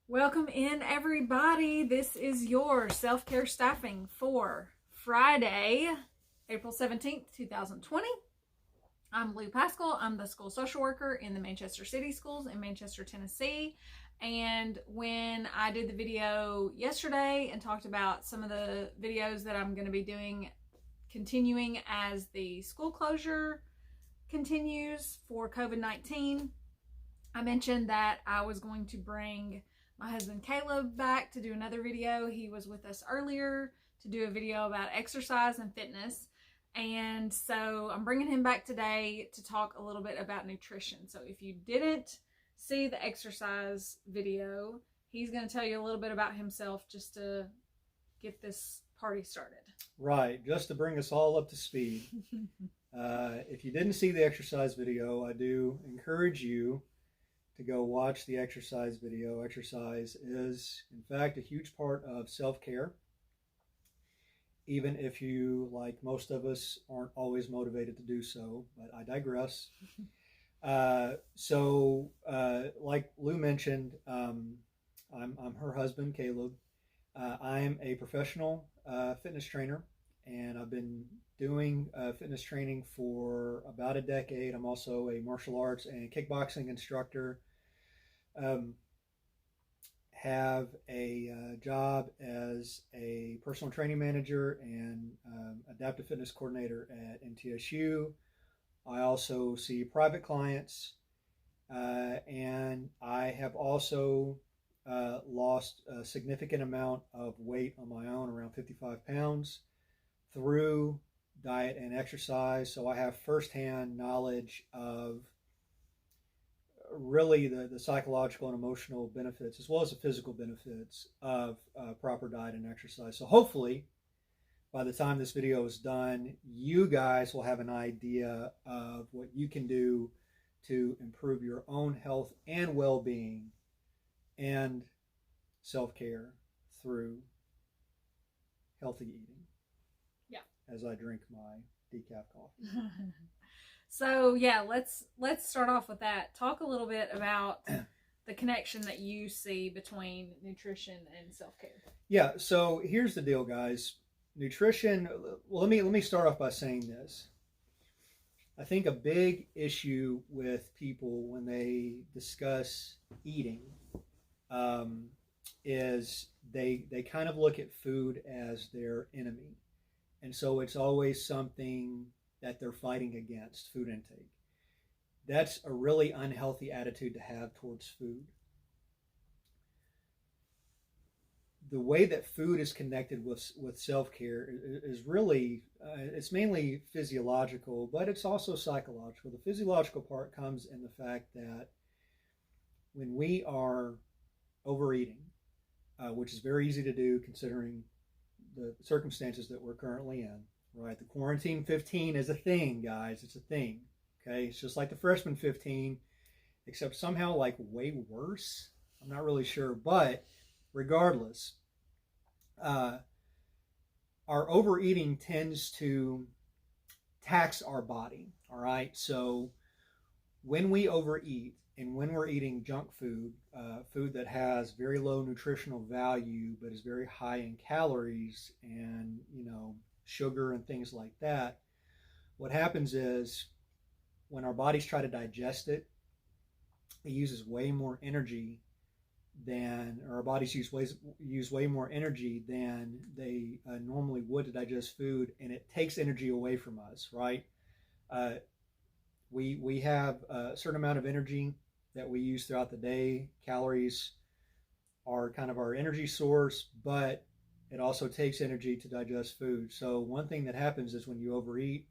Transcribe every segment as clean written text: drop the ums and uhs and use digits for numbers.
Welcome in, everybody. This is your self-care staffing for Friday, April 17th, 2020. I'm Lou Pascal. I'm the school social worker in the Manchester City Schools in Manchester, Tennessee. And when I did the video yesterday and talked about some of the videos that I'm going to be doing continuing as the school closure continues for COVID-19, I mentioned that I was going to bring my husband Caleb back to do another video. He was with us earlier to do a video about exercise and fitness. And so I'm bringing him back today to talk a little bit about nutrition. So if you didn't see the exercise video, he's going to tell you a little bit about himself just to get this party started. Right, just to bring us all up to speed. If you didn't see the exercise video, I do encourage you to go watch the exercise video. Exercise is, in fact, a huge part of self-care, even if you, like most of us, aren't always motivated to do so, but I digress. Like Lou mentioned, I'm her husband, Caleb. I'm a professional fitness trainer, and I've been doing fitness training for about a decade. I'm also a martial arts and kickboxing instructor. Have a job as a personal training manager and adaptive fitness coordinator at MTSU. I also see private clients, and I have also lost a significant amount of weight on my own, around 55 pounds, through diet and exercise. So I have firsthand knowledge of really the psychological and emotional benefits, as well as the physical benefits of proper diet and exercise. So hopefully, by the time this video is done, you guys will have an idea of what you can do to improve your own health and well-being and self-care through healthy eating. Yeah. As I drink my decaf coffee. So yeah, let's start off with that. Talk a little bit about the connection that you see between nutrition and self-care. Yeah, so here's the deal, guys. Nutrition, well, let me start off by saying this. I think a big issue with people when they discuss eating is they kind of look at food as their enemy. And so it's always something that they're fighting against, food intake. That's a really unhealthy attitude to have towards food. The way that food is connected with self-care is really, it's mainly physiological, but it's also psychological. The physiological part comes in the fact that when we are overeating, which is very easy to do considering the circumstances that we're currently in, right? The quarantine 15 is a thing, guys. It's a thing. Okay, it's just like the freshman 15, except somehow like way worse. I'm not really sure, but regardless, our overeating tends to tax our body. All right, so when we overeat and when we're eating junk food, food that has very low nutritional value but is very high in calories and sugar and things like that, what happens is when our bodies try to digest it, it uses way more energy than, or our bodies use way more energy than they normally would to digest food, and it takes energy away from us, right? We have a certain amount of energy that we use throughout the day. Calories are kind of our energy source, but it also takes energy to digest food. So one thing that happens is when you overeat,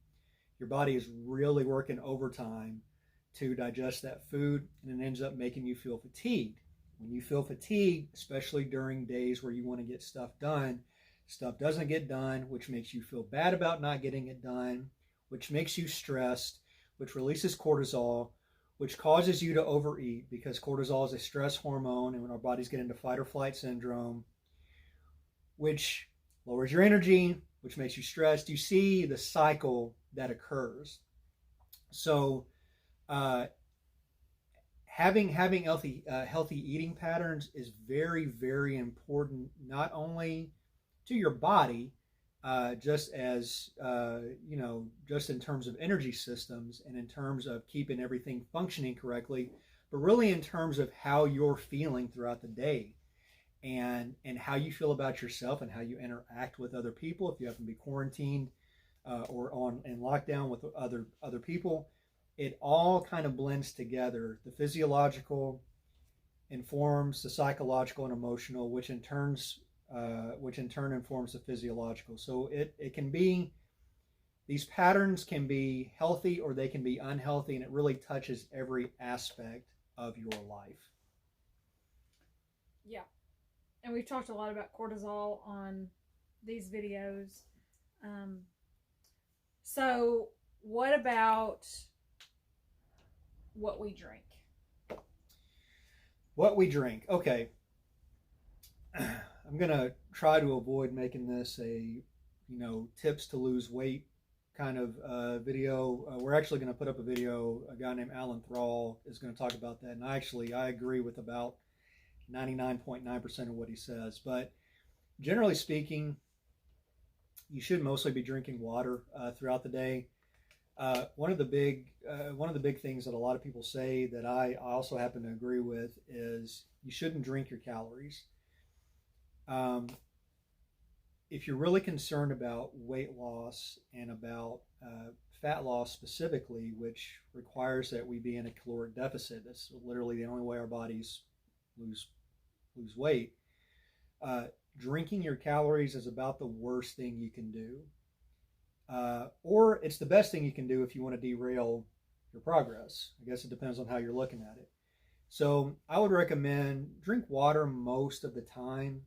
your body is really working overtime to digest that food, and it ends up making you feel fatigued. When you feel fatigued, especially during days where you want to get stuff done, stuff doesn't get done, which makes you feel bad about not getting it done, which makes you stressed, which releases cortisol, which causes you to overeat, because cortisol is a stress hormone, and when our bodies get into fight or flight syndrome, which lowers your energy, which makes you stressed. You see the cycle that occurs. So having healthy eating patterns is very, very important, not only to your body, just as just in terms of energy systems and in terms of keeping everything functioning correctly, but really in terms of how you're feeling throughout the day, and how you feel about yourself and how you interact with other people. If you happen to be quarantined or on in lockdown with other people, it all kind of blends together. The physiological informs the psychological and emotional, which in turn informs the physiological. So it can be, these patterns can be healthy or they can be unhealthy, and it really touches every aspect of your life. Yeah. And we've talked a lot about cortisol on these videos. So what about what we drink? What we drink. Okay. I'm going to try to avoid making this a, tips to lose weight kind of video. We're actually going to put up a video. A guy named Alan Thrall is going to talk about that. And I agree with about 99.9% of what he says. But generally speaking, you should mostly be drinking water throughout the day. One of the big things that a lot of people say that I also happen to agree with is you shouldn't drink your calories. If you're really concerned about weight loss and about fat loss specifically, which requires that we be in a caloric deficit, that's literally the only way our bodies lose weight. Drinking your calories is about the worst thing you can do. Or it's the best thing you can do if you want to derail your progress. I guess it depends on how you're looking at it. So I would recommend drink water most of the time.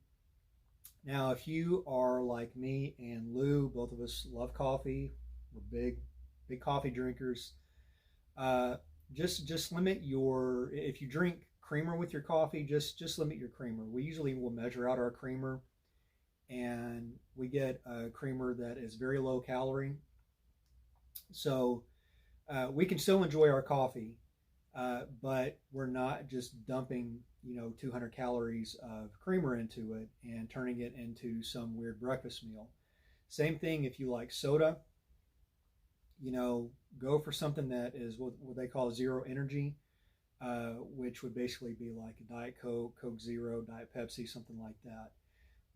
Now, if you are like me and Lou, both of us love coffee. We're big coffee drinkers. Just limit if you drink creamer with your coffee, just limit your creamer. We usually will measure out our creamer, and we get a creamer that is very low calorie. So we can still enjoy our coffee, but we're not just dumping 200 calories of creamer into it and turning it into some weird breakfast meal. Same thing if you like soda. Go for something that is what they call zero energy, which would basically be like a Diet Coke, Coke Zero, Diet Pepsi, something like that.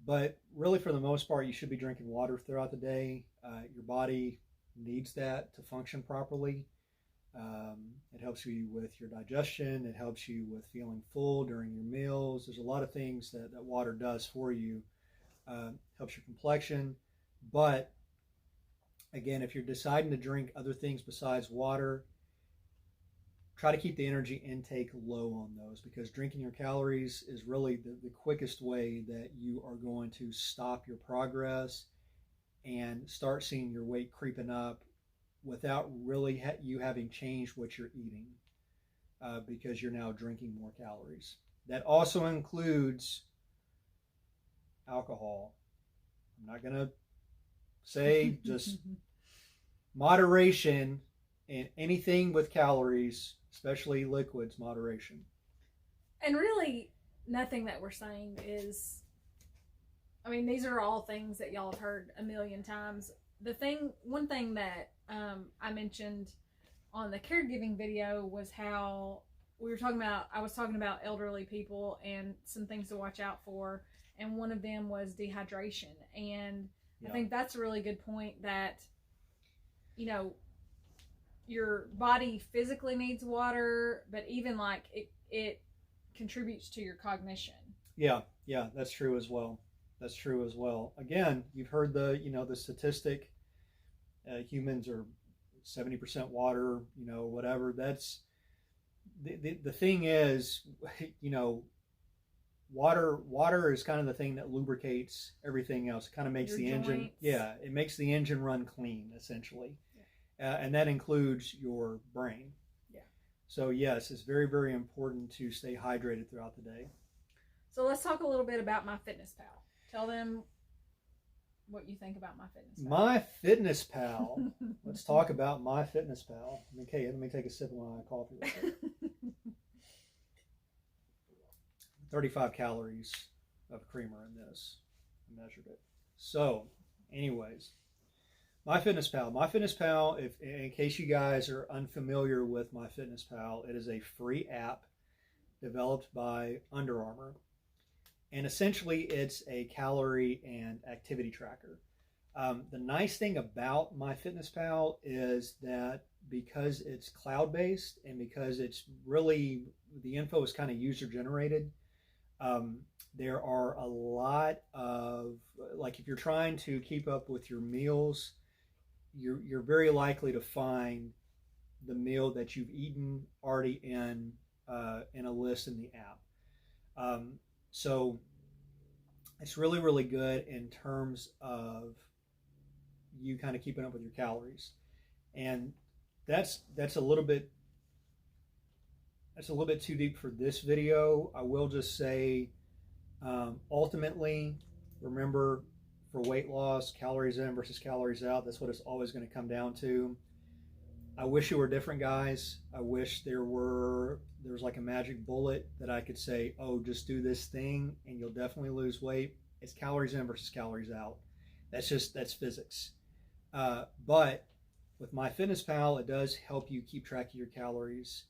But really, for the most part, you should be drinking water throughout the day. Your body needs that to function properly. It helps you with your digestion. It helps you with feeling full during your meals. There's a lot of things that water does for you. Helps your complexion. But again, if you're deciding to drink other things besides water, try to keep the energy intake low on those, because drinking your calories is really the quickest way that you are going to stop your progress and start seeing your weight creeping up without really you having changed what you're eating, because you're now drinking more calories. That also includes alcohol. I'm not going to say just moderation in anything with calories, especially liquids, moderation. And really, nothing that we're saying is, these are all things that y'all have heard a million times. One thing that I mentioned on the caregiving video was how I was talking about elderly people and some things to watch out for. And one of them was dehydration. And I think that's a really good point that, your body physically needs water, but even like it contributes to your cognition. Yeah, that's true as well. Again, you've heard the statistic, humans are 70% water, whatever. That's the thing is, water is kind of the thing that lubricates everything else. It kind of makes the engine, it makes the engine run clean, essentially. And that includes your brain. Yeah. So yes, it's very, very important to stay hydrated throughout the day. So let's talk a little bit about MyFitnessPal. Tell them what you think about MyFitnessPal. Let's talk about MyFitnessPal. Okay, let me take a sip of my coffee. 35 calories of creamer in this. I measured it. So, anyways, MyFitnessPal. MyFitnessPal, if in case you guys are unfamiliar with MyFitnessPal, it is a free app developed by Under Armour. And essentially, it's a calorie and activity tracker. The nice thing about MyFitnessPal is that because it's cloud-based and because it's really, the info is kind of user-generated, there are a lot of, like if you're trying to keep up with your meals, you're very likely to find the meal that you've eaten already in a list in the app. So it's really, really good in terms of you kind of keeping up with your calories. And that's a little bit too deep for this video. I will just say, ultimately, remember, for weight loss, calories in versus calories out, that's what it's always going to come down to. I wish it were different, guys. I wish there was like a magic bullet that I could say, oh, just do this thing and you'll definitely lose weight. It's calories in versus calories out. That's physics. But with MyFitnessPal, it does help you keep track of your calories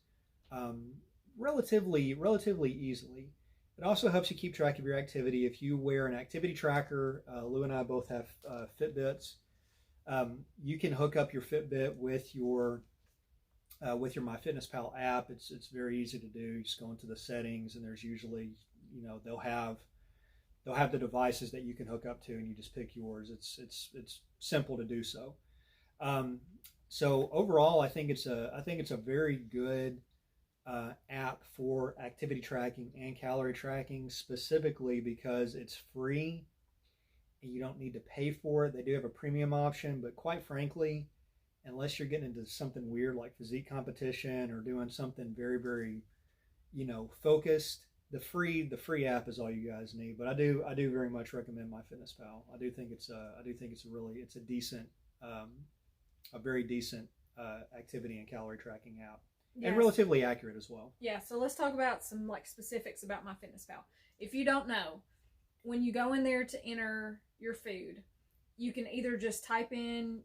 relatively easily. It also helps you keep track of your activity. If you wear an activity tracker, Lou and I both have Fitbits. You can hook up your Fitbit with your MyFitnessPal app. It's very easy to do. You just go into the settings, and there's usually, they'll have the devices that you can hook up to, and you just pick yours. It's simple to do so. So overall, I think it's a very good app for activity tracking and calorie tracking, specifically because it's free and you don't need to pay for it. They do have a premium option, but quite frankly, unless you're getting into something weird like physique competition or doing something very, very, focused, the free app is all you guys need. But I do very much recommend MyFitnessPal. I do think it's a decent, a very decent activity and calorie tracking app. Yes. And relatively accurate as well. Yeah, so let's talk about some specifics about MyFitnessPal. If you don't know, when you go in there to enter your food, you can either just type in,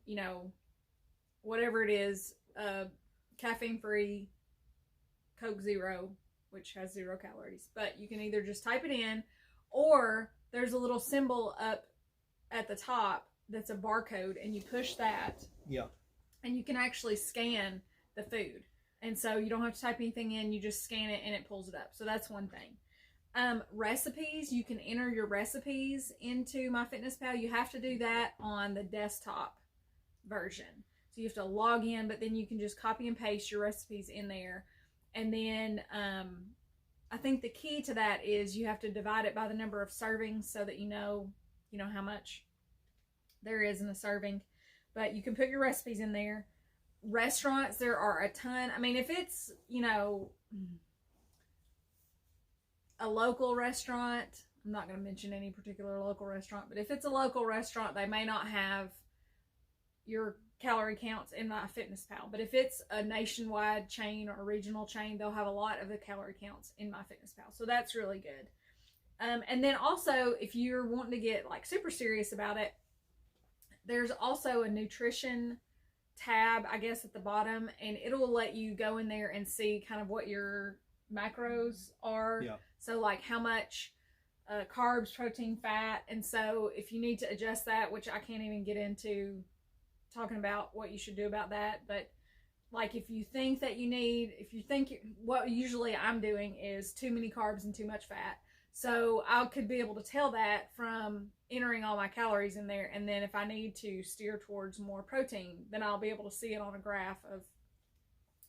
whatever it is, caffeine-free Coke Zero, which has 0 calories. But you can either just type it in, or there's a little symbol up at the top that's a barcode, and you push that. Yeah. And you can actually scan the food. And so you don't have to type anything in, you just scan it and it pulls it up. So that's one thing. Recipes, you can enter your recipes into MyFitnessPal. You have to do that on the desktop version. So you have to log in, but then you can just copy and paste your recipes in there. And then I think the key to that is you have to divide it by the number of servings so that you know how much there is in a serving. But you can put your recipes in there. Restaurants, there are a ton. I mean, if it's, a local restaurant, I'm not going to mention any particular local restaurant, but if it's a local restaurant, they may not have your calorie counts in MyFitnessPal. But if it's a nationwide chain or a regional chain, they'll have a lot of the calorie counts in MyFitnessPal. So that's really good. And then also, if you're wanting to get super serious about it, there's also a nutrition tab, I guess, at the bottom, and it'll let you go in there and see kind of what your macros are. Yeah. So how much carbs, protein, fat. And so if you need to adjust that, which I can't even get into talking about what you should do about that, but if you think what usually I'm doing is too many carbs and too much fat. So I could be able to tell that from entering all my calories in there. And then if I need to steer towards more protein, then I'll be able to see it on a graph of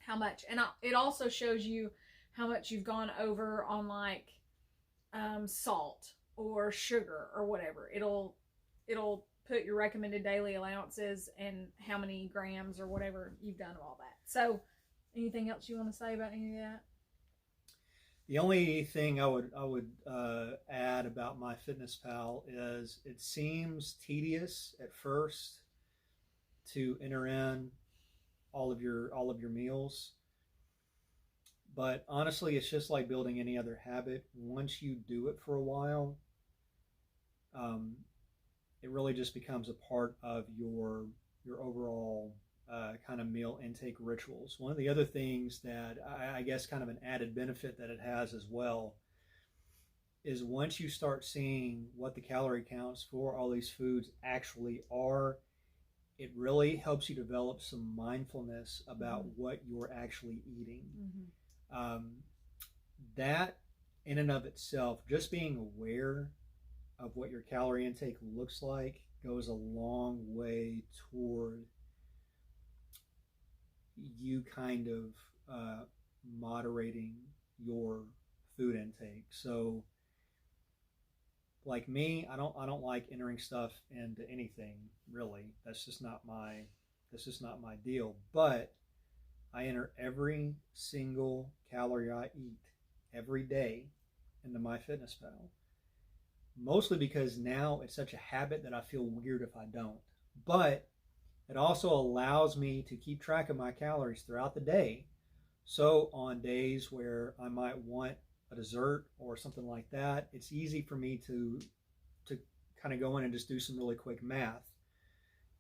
how much. And it also shows you how much you've gone over on salt or sugar or whatever. It'll put your recommended daily allowances and how many grams or whatever you've done of all that. So anything else you want to say about any of that? The only thing I would add about MyFitnessPal is it seems tedious at first to enter in all of your meals, But honestly, it's just like building any other habit. Once you do it for a while, um, it really just becomes a part of your overall kind of meal intake rituals. One of the other things that I guess kind of an added benefit that it has as well is once you start seeing what the calorie counts for all these foods actually are, it really helps you develop some mindfulness about what you're actually eating. Um, that in and of itself, just being aware of what your calorie intake looks like goes a long way toward you kind of moderating your food intake. So, like me, I don't like entering stuff into anything really. That's just not my deal. But I enter every single calorie I eat every day into MyFitnessPal. Mostly because now it's such a habit that I feel weird if I don't. But it also allows me to keep track of my calories throughout the day. So on days where I might want a dessert or something like that, it's easy for me to kind of go in and just do some really quick math.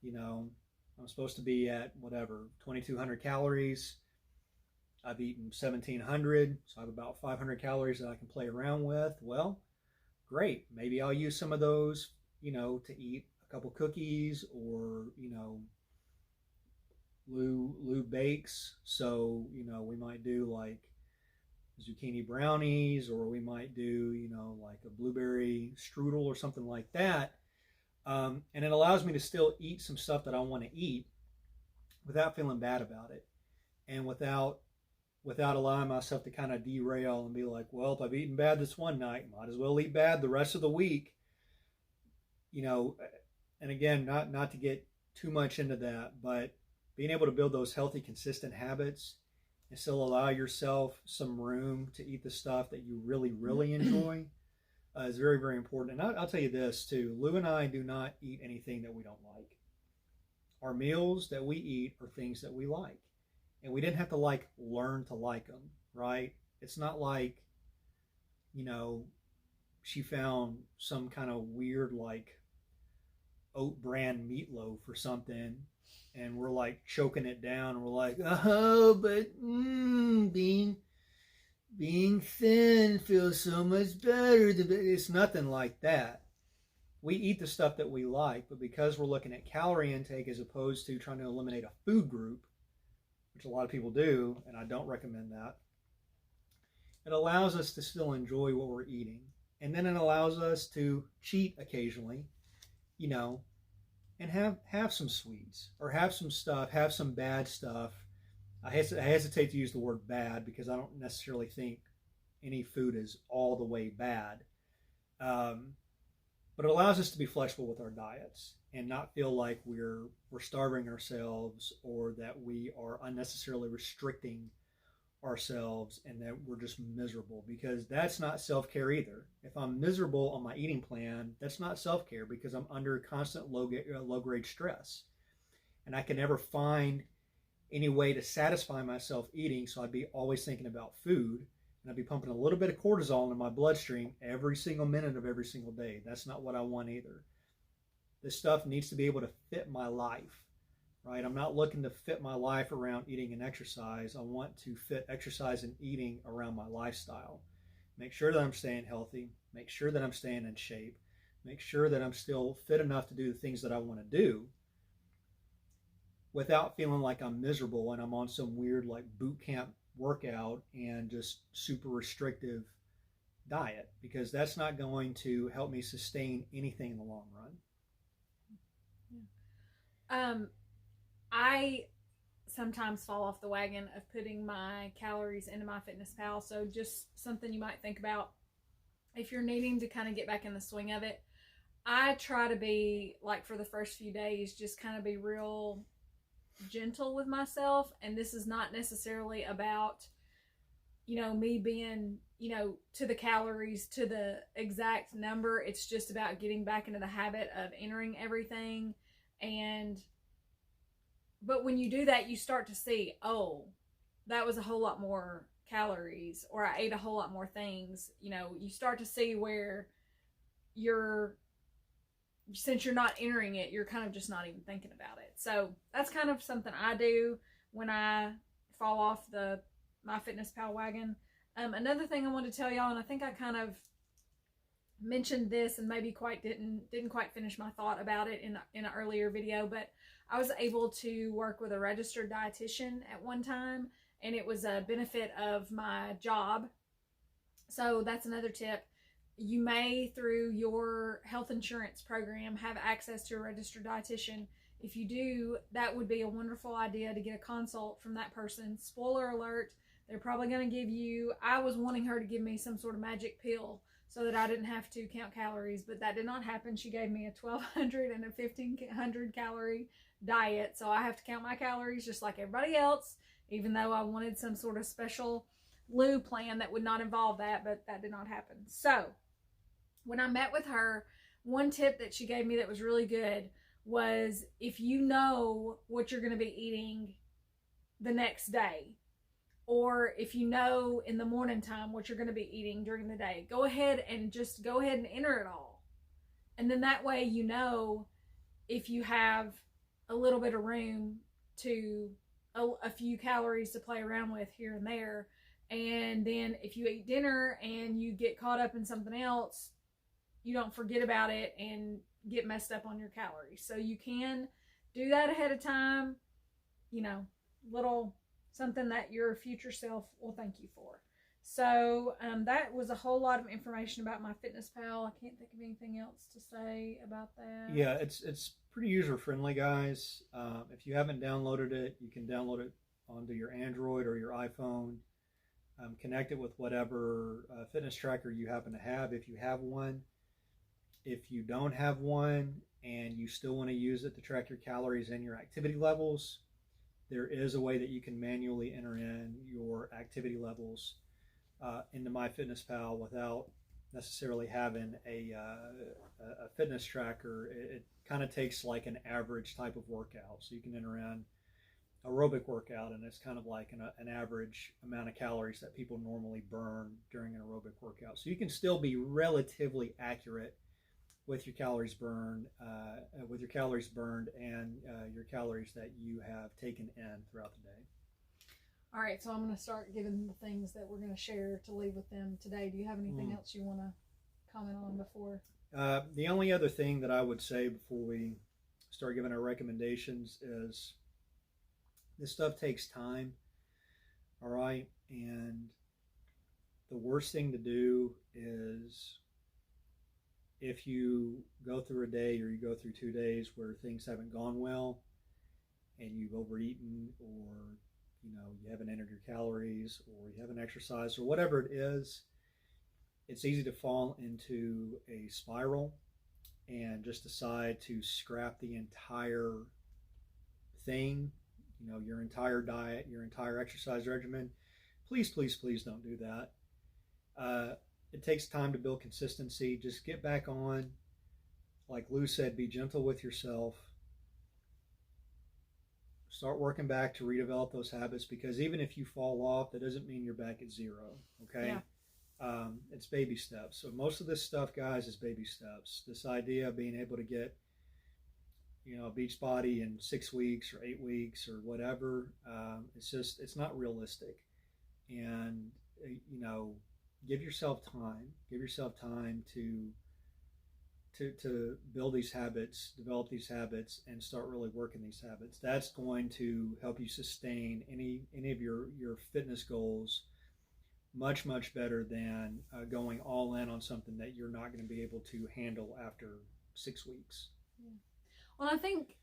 You know, I'm supposed to be at whatever 2,200 calories. I've eaten 1,700, so I have about 500 calories that I can play around with. Well, great. Maybe I'll use some of those, to eat a couple cookies, or Lou bakes. So we might do like zucchini brownies, or we might do like a blueberry strudel or something like that. And it allows me to still eat some stuff that I want to eat without feeling bad about it, and without allowing myself to kind of derail and be like, well, if I've eaten bad this one night, might as well eat bad the rest of the week. And again, not to get too much into that, but being able to build those healthy, consistent habits and still allow yourself some room to eat the stuff that you really, really enjoy is very, very important. And I'll tell you this too, Lou and I do not eat anything that we don't like. Our meals that we eat are things that we like. And we didn't have to learn to like them, right? It's not like, she found some kind of weird oat bran meatloaf or something, and we're like choking it down, and we're like, oh, but being thin feels so much better. It's nothing like that. We eat the stuff that we like, but because we're looking at calorie intake as opposed to trying to eliminate a food group, which a lot of people do, and I don't recommend that, it allows us to still enjoy what we're eating. And then it allows us to cheat occasionally, and have some sweets, or have some stuff, have some bad stuff. I hesitate to use the word bad because I don't necessarily think any food is all the way bad. But it allows us to be flexible with our diets and not feel like we're starving ourselves, or that we are unnecessarily restricting ourselves and that we're just miserable, because that's not self-care either. If I'm miserable on my eating plan, that's not self-care, because I'm under constant low-grade stress, and I can never find any way to satisfy myself eating. So I'd be always thinking about food, and I'd be pumping a little bit of cortisol in my bloodstream every single minute of every single day. That's not what I want either. This stuff needs to be able to fit my life, right? I'm not looking to fit my life around eating and exercise. I want to fit exercise and eating around my lifestyle. Make sure that I'm staying healthy. Make sure that I'm staying in shape. Make sure that I'm still fit enough to do the things that I want to do without feeling like I'm miserable and I'm on some weird boot camp workout and just super restrictive diet, because that's not going to help me sustain anything in the long run. I sometimes fall off the wagon of putting my calories into MyFitnessPal. So just something you might think about if you're needing to kind of get back in the swing of it. I try to be for the first few days, just kind of be real gentle with myself. And this is not necessarily about, me being, to the calories, to the exact number. It's just about getting back into the habit of entering everything. But when you do that, you start to see, oh, that was a whole lot more calories or I ate a whole lot more things, you know, you start to see where since you're not entering it, you're kind of just not even thinking about it. So that's kind of something I do when I fall off the MyFitnessPal wagon. Another thing I wanted to tell y'all, and I think I kind of mentioned this and maybe didn't quite finish my thought about it in an earlier video, but I was able to work with a registered dietitian at one time, and it was a benefit of my job. So that's another tip. You may, through your health insurance program, have access to a registered dietitian. If you do, that would be a wonderful idea to get a consult from that person. Spoiler alert, they're probably going to give you, I was wanting her to give me some sort of magic pill so that I didn't have to count calories, but that did not happen. She gave me a 1,200 and a 1,500 calorie diet, so I have to count my calories just like everybody else, even though I wanted some sort of special Lou plan that would not involve that, but that did not happen. So when I met with her, one tip that she gave me that was really good was, if you know what you're going to be eating the next day, or if you know in the morning time what you're going to be eating during the day, go ahead and enter it all. And then that way, you know, if you have a little bit of room to a few calories to play around with here and there. And then if you eat dinner and you get caught up in something else, you don't forget about it and get messed up on your calories. So you can do that ahead of time, you know, little something that your future self will thank you for. So that was a whole lot of information about MyFitnessPal. I can't think of anything else to say about that. Yeah, it's pretty user friendly, guys. If you haven't downloaded it, you can download it onto your Android or your iPhone. Connect it with whatever fitness tracker you happen to have, if you have one. If you don't have one and you still want to use it to track your calories and your activity levels, there is a way that you can manually enter in your activity levels into MyFitnessPal without necessarily having a fitness tracker. It kind of takes like an average type of workout. So you can enter in aerobic workout, and it's kind of like an average amount of calories that people normally burn during an aerobic workout. So you can still be relatively accurate with your calories burned, and your calories that you have taken in throughout the day. All right, so I'm going to start giving the things that we're going to share to leave with them today. Do you have anything else you want to comment on before? The only other thing that I would say before we start giving our recommendations is this stuff takes time, all right? And the worst thing to do is, if you go through a day or you go through 2 days where things haven't gone well and you've overeaten, or you haven't entered your calories, or you haven't exercised, or whatever it is, it's easy to fall into a spiral and just decide to scrap the entire thing, your entire diet, your entire exercise regimen. Please, please, please don't do that. It takes time to build consistency. Just get back on. Like Lou said, be gentle with yourself. Start working back to redevelop those habits, because even if you fall off, that doesn't mean you're back at zero, okay? Yeah. It's baby steps. So most of this stuff, guys, is baby steps. This idea of being able to get, a beach body in 6 weeks or 8 weeks or whatever, it's not realistic. And, give yourself time. Give yourself time to build these habits, develop these habits, and start really working these habits. That's going to help you sustain any of your fitness goals much, much better than going all in on something that you're not going to be able to handle after 6 weeks. Yeah. Well, I think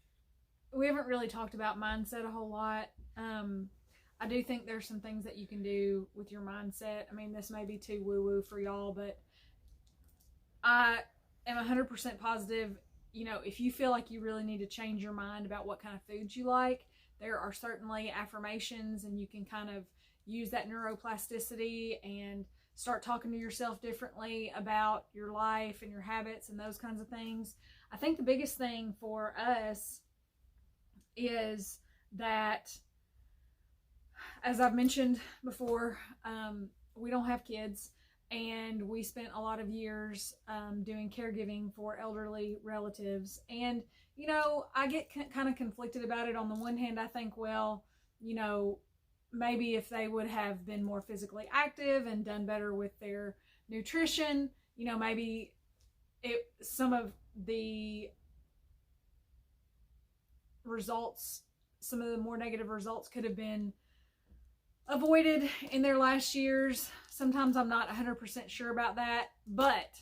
we haven't really talked about mindset a whole lot. I do think there's some things that you can do with your mindset. I mean, this may be too woo-woo for y'all, but I am 100% positive, if you feel like you really need to change your mind about what kind of foods you like, there are certainly affirmations, and you can kind of use that neuroplasticity and start talking to yourself differently about your life and your habits and those kinds of things. I think the biggest thing for us is that as I've mentioned before, we don't have kids, and we spent a lot of years doing caregiving for elderly relatives. And, you know, I get kind of conflicted about it. On the one hand, I think, well, you know, maybe if they would have been more physically active and done better with their nutrition, you know, maybe some of the results, some of the more negative results could have been avoided in their last years. Sometimes I'm not 100% sure about that, but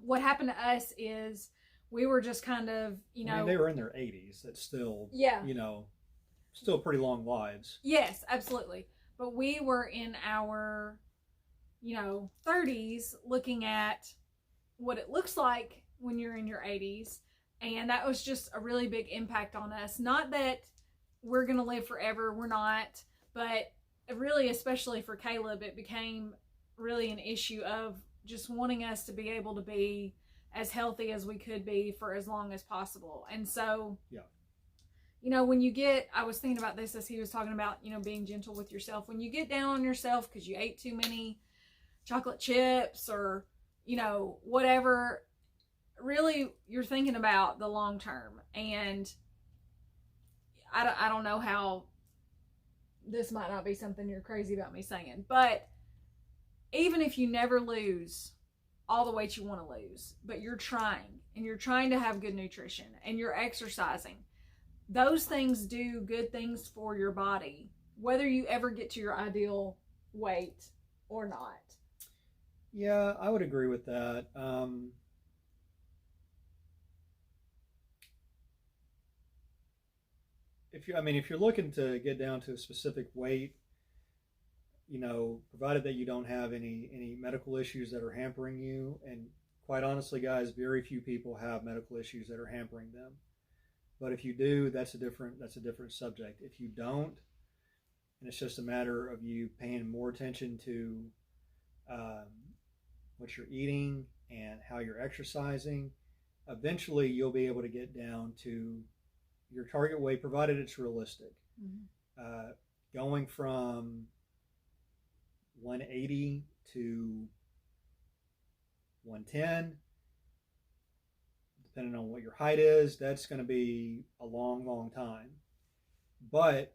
what happened to us is we were just kind of, you know, they were in their 80s. That's still, yeah, you know, still pretty long lives. Yes, absolutely. But we were in our, you know, 30s looking at what it looks like when you're in your 80s. And that was just a really big impact on us. Not that we're going to live forever, we're not. But really, especially for Caleb, it became really an issue of just wanting us to be able to be as healthy as we could be for as long as possible. And so, yeah, you know, when you get, I was thinking about this as he was talking about, you know, being gentle with yourself. When you get down on yourself because you ate too many chocolate chips or, you know, whatever, really you're thinking about the long term. And I don't know how, this might not be something you're crazy about me saying, but even if you never lose all the weight you want to lose, but you're trying and you're trying to have good nutrition and you're exercising, those things do good things for your body, whether you ever get to your ideal weight or not. Yeah, I would agree with that. If you're looking to get down to a specific weight, you know, provided that you don't have any medical issues that are hampering you, and quite honestly, guys, very few people have medical issues that are hampering them. But if you do, that's a different subject. If you don't, and it's just a matter of you paying more attention to what you're eating and how you're exercising, eventually you'll be able to get down to your target weight, provided it's realistic. Mm-hmm. Going from 180 to 110, depending on what your height is, that's going to be a long, long time. But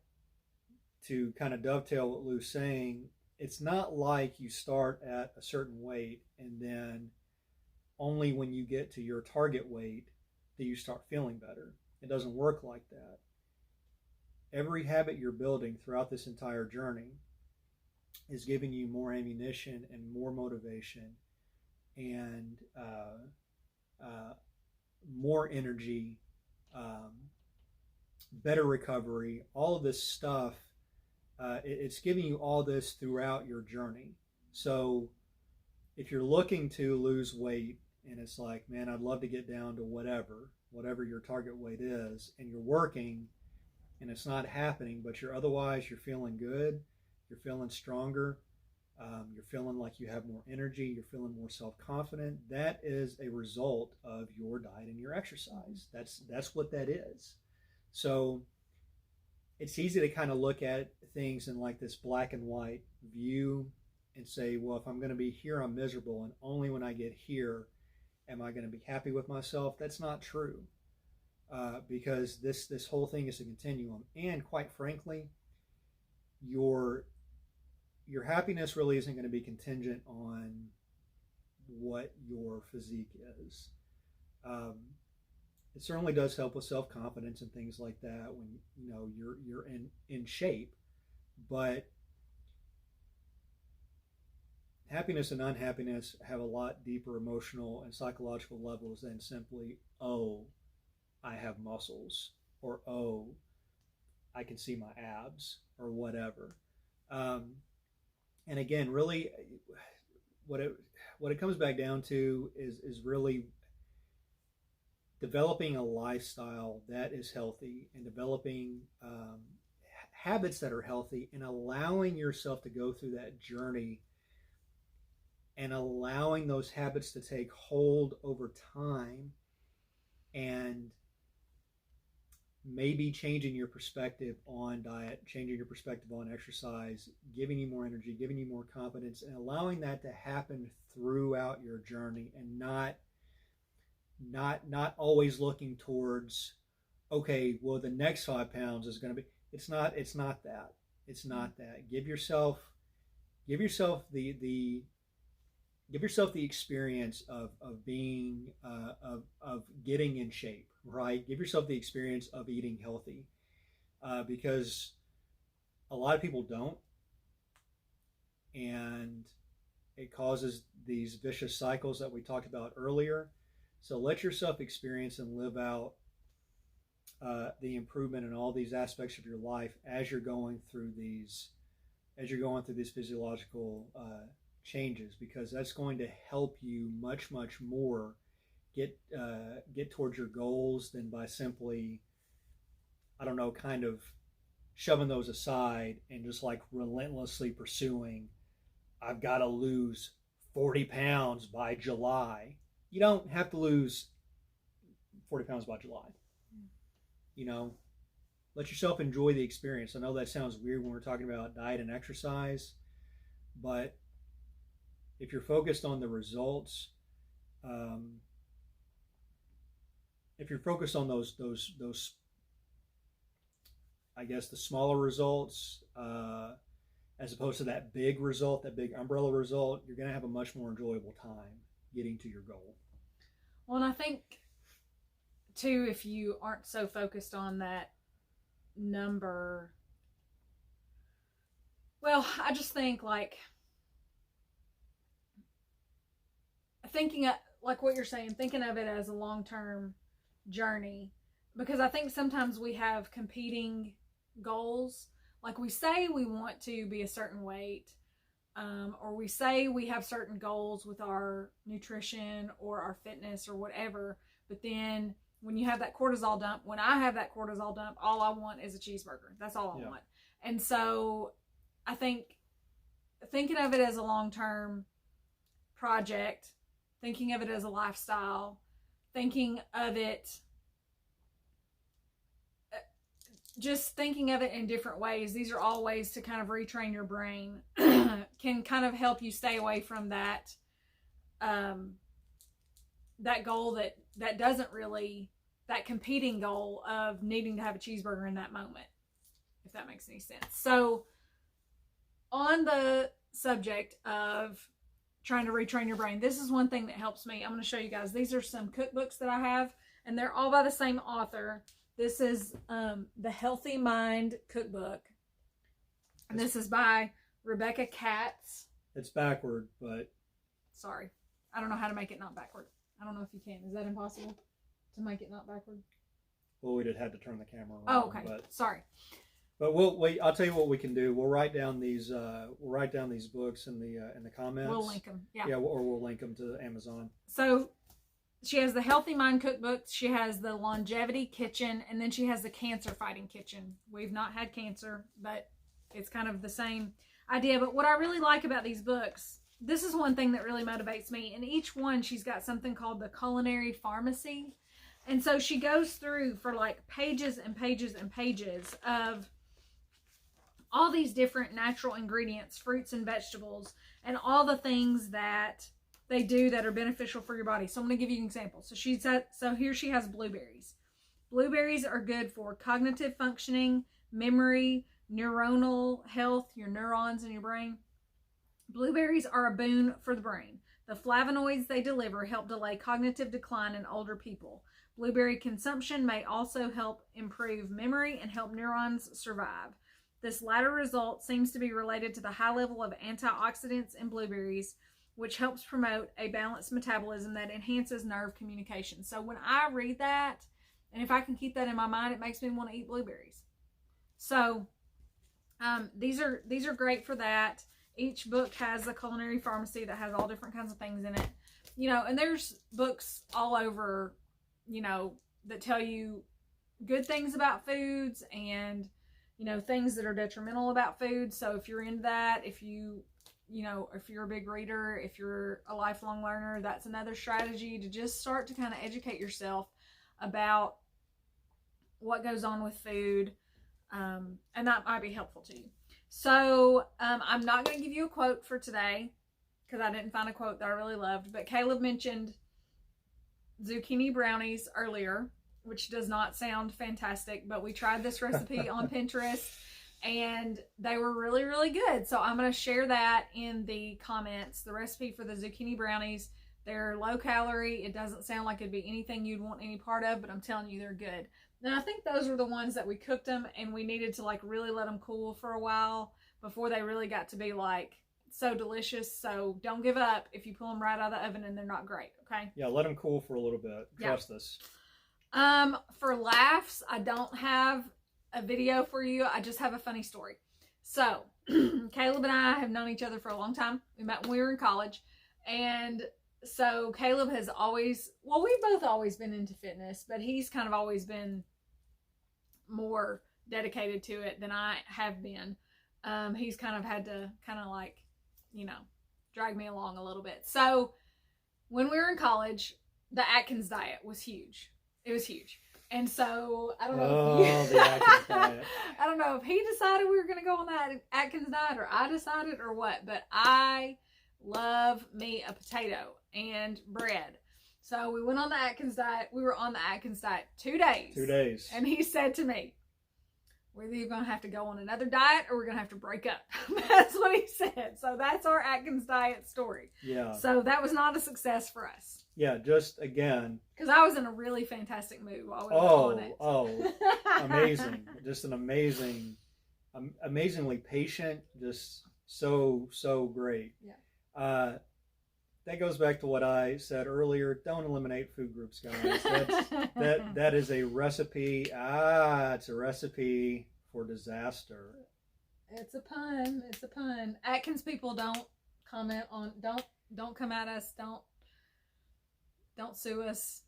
to kind of dovetail what Lou's saying, it's not like you start at a certain weight and then only when you get to your target weight do you start feeling better. It doesn't work like that. Every habit you're building throughout this entire journey is giving you more ammunition and more motivation and more energy, better recovery, all of this stuff. It's giving you all this throughout your journey. So if you're looking to lose weight and it's like, man, I'd love to get down to whatever your target weight is, and you're working and it's not happening, but you're feeling good, you're feeling stronger, you're feeling like you have more energy, you're feeling more self-confident, that is a result of your diet and your exercise. That's what that is. So it's easy to kind of look at things in like this black and white view and say, well, if I'm going to be here, I'm miserable, and only when I get here am I going to be happy with myself. That's not true, because this whole thing is a continuum, and quite frankly, your happiness really isn't going to be contingent on what your physique is. It certainly does help with self-confidence and things like that when you know you're in shape, but happiness and unhappiness have a lot deeper emotional and psychological levels than simply, oh, I have muscles, or oh, I can see my abs, or whatever. And again, really, what it comes back down to is really developing a lifestyle that is healthy and developing habits that are healthy, and allowing yourself to go through that journey and allowing those habits to take hold over time, and maybe changing your perspective on diet, changing your perspective on exercise, giving you more energy, giving you more confidence, and allowing that to happen throughout your journey, and not always looking towards, okay, well, the next 5 pounds is going to be. It's not that. It's not that. Give yourself the give yourself the experience of being of getting in shape, right? Give yourself the experience of eating healthy, because a lot of people don't, and it causes these vicious cycles that we talked about earlier. So let yourself experience and live out the improvement in all these aspects of your life as you're going through these physiological changes, because that's going to help you much more get towards your goals than by simply, I don't know, kind of shoving those aside and just like relentlessly pursuing, I've got to lose 40 pounds by July. You don't have to lose 40 pounds by July. You know, let yourself enjoy the experience. I know that sounds weird when we're talking about diet and exercise, but if you're focused on the results, if you're focused on those, I guess, the smaller results, as opposed to that big result, that big umbrella result, you're going to have a much more enjoyable time getting to your goal. Well, and I think too, if you aren't so focused on that number, well, I just think like thinking of, like what you're saying, thinking of it as a long-term journey, because I think sometimes we have competing goals. Like we say we want to be a certain weight, or we say we have certain goals with our nutrition or our fitness or whatever, but then when you have that cortisol dump, when I have that cortisol dump, all I want is a cheeseburger. That's all I want. And so I think thinking of it as a long-term project, thinking of it as a lifestyle, thinking of it, just thinking of it in different ways. These are all ways to kind of retrain your brain, can kind of help you stay away from that, that goal that doesn't really, that competing goal of needing to have a cheeseburger in that moment, if that makes any sense. So on the subject of trying to retrain your brain, this is one thing that helps me. I'm going to show you guys. These are some cookbooks that I have, and they're all by the same author. This is the Healthy Mind Cookbook, and this is by Rebecca Katz. It's backward, but sorry, I don't know how to make it not backward. I don't know if you can. Is that impossible to make it not backward? Well, we'd have had to turn the camera around. Oh, okay. Sorry. But we'll wait. I'll tell you what we can do. We'll write down these. We'll write down these books in the comments. We'll link them. Yeah. Yeah, or we'll link them to Amazon. So she has the Healthy Mind Cookbook. She has the Longevity Kitchen, and then she has the Cancer Fighting Kitchen. We've not had cancer, but it's kind of the same idea. But what I really like about these books, this is one thing that really motivates me. In each one, she's got something called the Culinary Pharmacy. And so she goes through for like pages and pages and pages of all these different natural ingredients, fruits and vegetables, and all the things that they do that are beneficial for your body. So I'm going to give you an example. So here she has blueberries. Blueberries are good for cognitive functioning, memory, neuronal health, your neurons in your brain. Blueberries are a boon for the brain. The flavonoids they deliver help delay cognitive decline in older people. Blueberry consumption may also help improve memory and help neurons survive. This latter result seems to be related to the high level of antioxidants in blueberries, which helps promote a balanced metabolism that enhances nerve communication. So when I read that, and if I can keep that in my mind, it makes me want to eat blueberries. So these are great for that. Each book has a culinary pharmacy that has all different kinds of things in it. You know, and there's books all over, you know, that tell you good things about foods and, you know, things that are detrimental about food. So if you're into that, if you're a big reader, if you're a lifelong learner, that's another strategy to just start to kind of educate yourself about what goes on with food, and that might be helpful to you. So I'm not going to give you a quote for today because I didn't find a quote that I really loved, but Caleb mentioned zucchini brownies earlier, which does not sound fantastic, but we tried this recipe on Pinterest and they were really, really good. So I'm going to share that in the comments, the recipe for the zucchini brownies. They're low calorie. It doesn't sound like it'd be anything you'd want any part of, but I'm telling you, they're good. Now, I think those were the ones that we cooked them and we needed to like really let them cool for a while before they really got to be like so delicious. So don't give up if you pull them right out of the oven and they're not great. Okay. Yeah. Let them cool for a little bit. Trust us. For laughs, I don't have a video for you. I just have a funny story. So Caleb and I have known each other for a long time. We met when we were in college. And so Caleb has always, well, we've both always been into fitness, but he's kind of always been more dedicated to it than I have been. He's kind of had to kind of like, you know, drag me along a little bit. So when we were in college, the Atkins diet was huge. It was huge. And so I don't know if the Atkins diet. I don't know if he decided we were going to go on that Atkins diet or I decided or what, but I love me a potato and bread. So we went on the Atkins diet. We were on the Atkins diet 2 days. 2 days. And he said to me, we're either going to have to go on another diet or we're going to have to break up. That's what he said. So that's our Atkins diet story. Yeah. So that was not a success for us. Yeah, just again. Because I was in a really fantastic mood while we were on it. Amazing. Just an amazingly patient, just so great. Yeah. That goes back to what I said earlier. Don't eliminate food groups, guys. That is a recipe. It's a recipe for disaster. It's a pun. It's a pun. Atkins people don't comment on. Don't come at us. Don't sue us.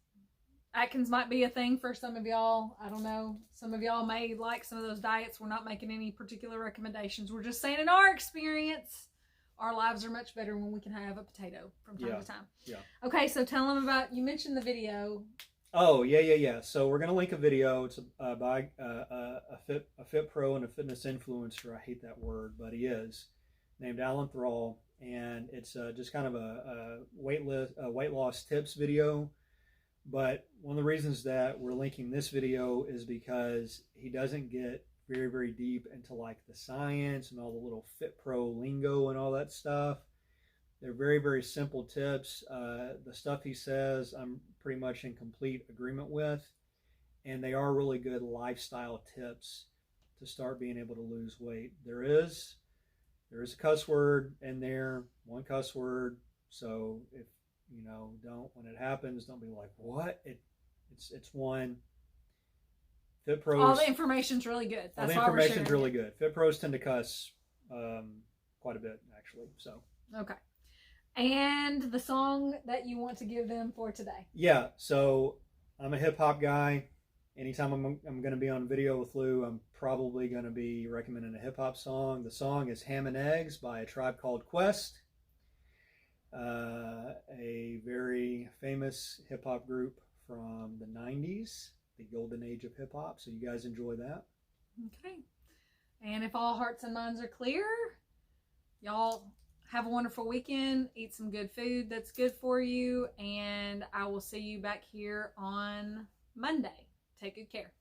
Atkins might be a thing for some of y'all. I don't know. Some of y'all may like some of those diets. We're not making any particular recommendations. We're just saying in our experience, our lives are much better when we can have a potato from time to time. Yeah. Okay, so tell them about, you mentioned the video. Oh, yeah. So we're going to link a video. It's by a fit pro and a fitness influencer. I hate that word, but he is, named Alan Thrall. And it's just kind of a weight loss tips video. But one of the reasons that we're linking this video is because he doesn't get very, very deep into like the science and all the little Fit Pro lingo and all that stuff. They're very, very simple tips. The stuff he says, I'm pretty much in complete agreement with. And they are really good lifestyle tips to start being able to lose weight. There is a cuss word in there, one cuss word. So if you know, when it happens, don't be like, what? It's one. Fit pros. All the information's really good. All the information's really good. Fit pros tend to cuss quite a bit, actually. So. Okay. And the song that you want to give them for today? Yeah. So I'm a hip hop guy. Anytime I'm going to be on video with Lou, I'm probably going to be recommending a hip hop song. The song is Ham and Eggs by A Tribe Called Quest. A very famous hip hop group from the 90s, the golden age of hip hop. So you guys enjoy that. Okay. And if all hearts and minds are clear, y'all have a wonderful weekend. Eat some good food that's good for you. And I will see you back here on Monday. Take good care.